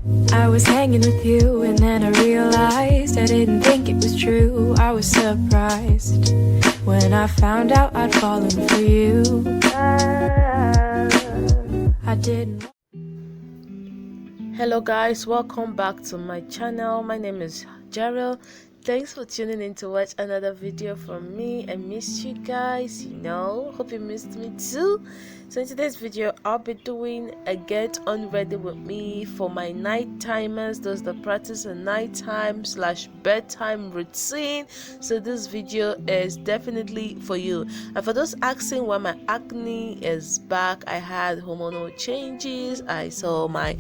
I was hanging with you and then I realized I didn't think it was true. I was surprised when I found out I'd fallen for you. I didn't. Hello guys, welcome back to my channel. My name is Jereel. Thanks for tuning in to watch another video from me. I missed you guys, hope you missed me too. So in today's video I'll be doing a get unready with me for my night timers, those that practice a nighttime / bedtime routine. So this video is definitely for you. And for those asking why my acne is back, I had hormonal changes. I saw my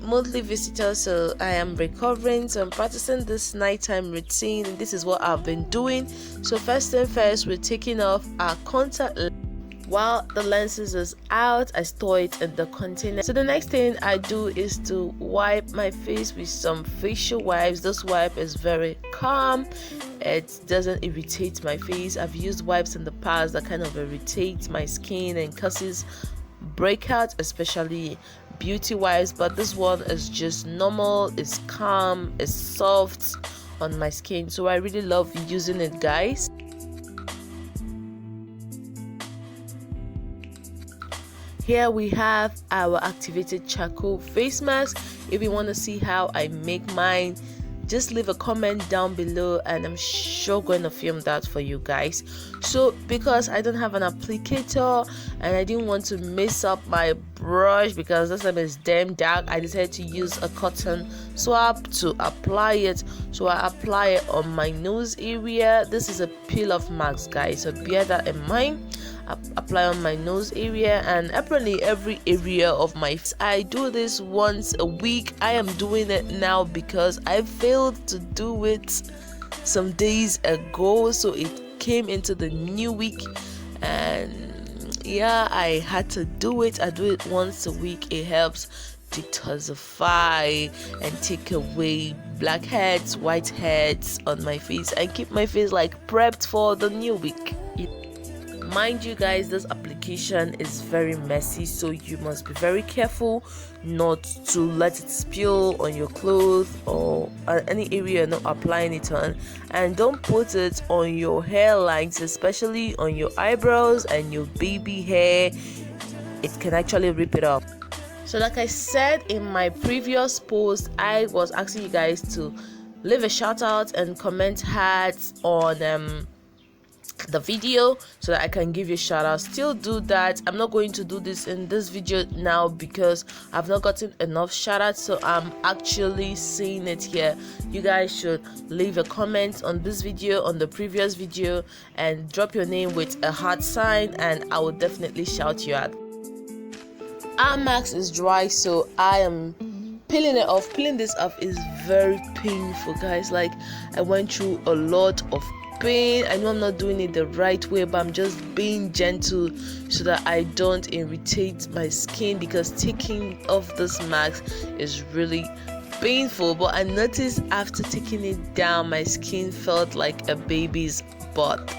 monthly visitor, so I am recovering, so I'm practicing this nighttime routine, and this is what I've been doing. So first thing first, we're taking off our contact while the lenses is out. I store it in the container. So the next thing I do is to wipe my face with some facial wipes. This wipe is very calm, it doesn't irritate my face. I've used wipes in the past that kind of irritate my skin and causes breakout, especially beauty wipes, but this one is just normal, it's calm, it's soft on my skin, so I really love using it, guys. Here we have our activated charcoal face mask. If you want to see how I make mine, just leave a comment down below and I'm sure going to film that for you guys. So because I don't have an applicator and I didn't want to mess up my brush because this time is damn dark, I decided to use a cotton swab to apply it. So I apply it on my nose area. This is a peel off mask, guys, so bear that in mind. Apply on my nose area and apparently every area of my face. I do this once a week. I am doing it now because I failed to do it some days ago, so it came into the new week, and yeah, I had to do it. I do it once a week. It helps detoxify and take away blackheads, whiteheads on my face and keep my face like prepped for the new week. Mind you guys, this application is very messy, so you must be very careful not to let it spill on your clothes or any area you're not applying it on, and don't put it on your hairlines, especially on your eyebrows and your baby hair. It can actually rip it off. So like I said in my previous post, I was asking you guys to leave a shout out and comment hearts on the video so that I can give you a shout out. Still do that. I'm not going to do this in this video now because I've not gotten enough shout outs, so I'm actually seeing it here. You guys should leave a comment on this video, on the previous video, and drop your name with a heart sign and I will definitely shout you out. Our mask is dry, so I am peeling it off. Peeling this off is very painful, guys. Like, I went through a lot of pain. I know I'm not doing it the right way, but I'm just being gentle so that I don't irritate my skin, because taking off this mask is really painful. But I noticed after taking it down, my skin felt like a baby's butt.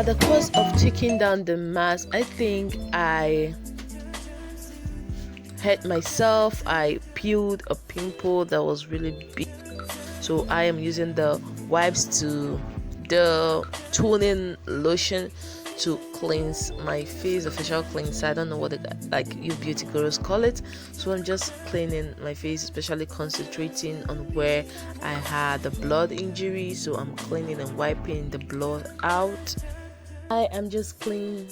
The course of taking down the mask, I think I hurt myself. I peeled a pimple that was really big, so I am using the wipes to the toning lotion to cleanse my face, a facial cleanser. I don't know what you beauty gurus call it, so I'm just cleaning my face, especially concentrating on where I had the blood injury. So I'm cleaning and wiping the blood out. I am just cleaning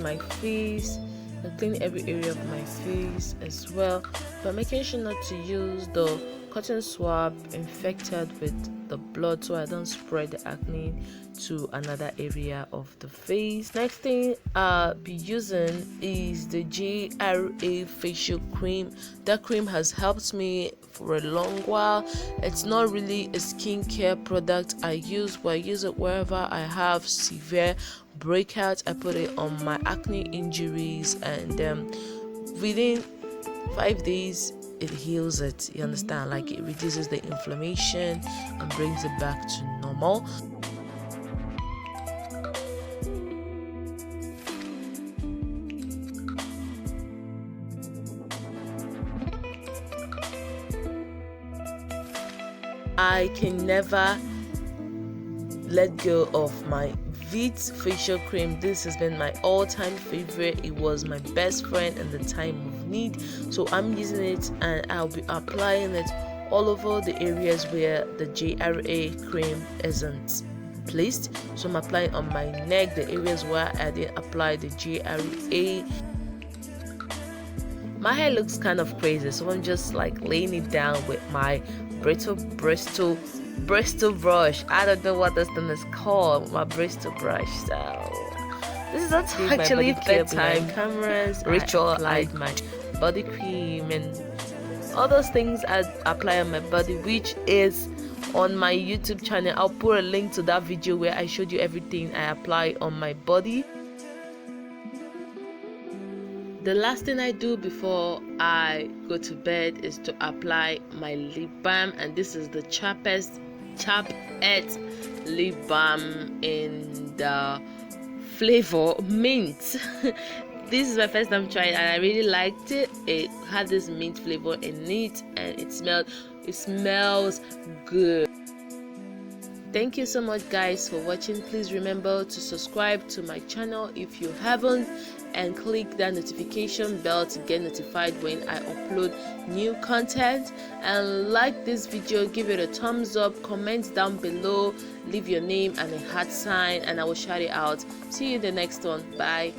my face and clean every area of my face as well, but making sure not to use the cotton swab infected with the blood so I don't spread the acne to another area of the face. Next thing I'll be using is the JRA facial cream. That cream has helped me for a long while. It's not really a skincare product I use, but I use it wherever I have severe breakouts. I put it on my acne injuries, and within 5 days it heals it. You understand? Like, it reduces the inflammation and brings it back to normal. I can never let go of my Veet facial cream. This has been my all-time favorite. It was my best friend in the time of need, so I'm using it and I'll be applying it all over the areas where the JRA cream isn't placed. So I'm applying on my neck, the areas where I didn't apply the JRA. My hair looks kind of crazy, so I'm just like laying it down with my Bristol brush. I don't know what this thing is called. My Bristol brush. So this is not actually bedtime cameras ritual. I my body cream and all those things I apply on my body, which is on my YouTube channel. I'll put a link to that video where I showed you everything I apply on my body. The last thing I do before I go to bed is to apply my lip balm, and this is the Chapet lip balm in the flavor mint. This is my first time trying it and I really liked it. It had this mint flavor in it and it smells good. Thank you so much guys for watching. Please remember to subscribe to my channel if you haven't, and click that notification bell to get notified when I upload new content. And like this video, give it a thumbs up, comment down below, leave your name and a heart sign, and I will shout it out. See you in the next one. Bye.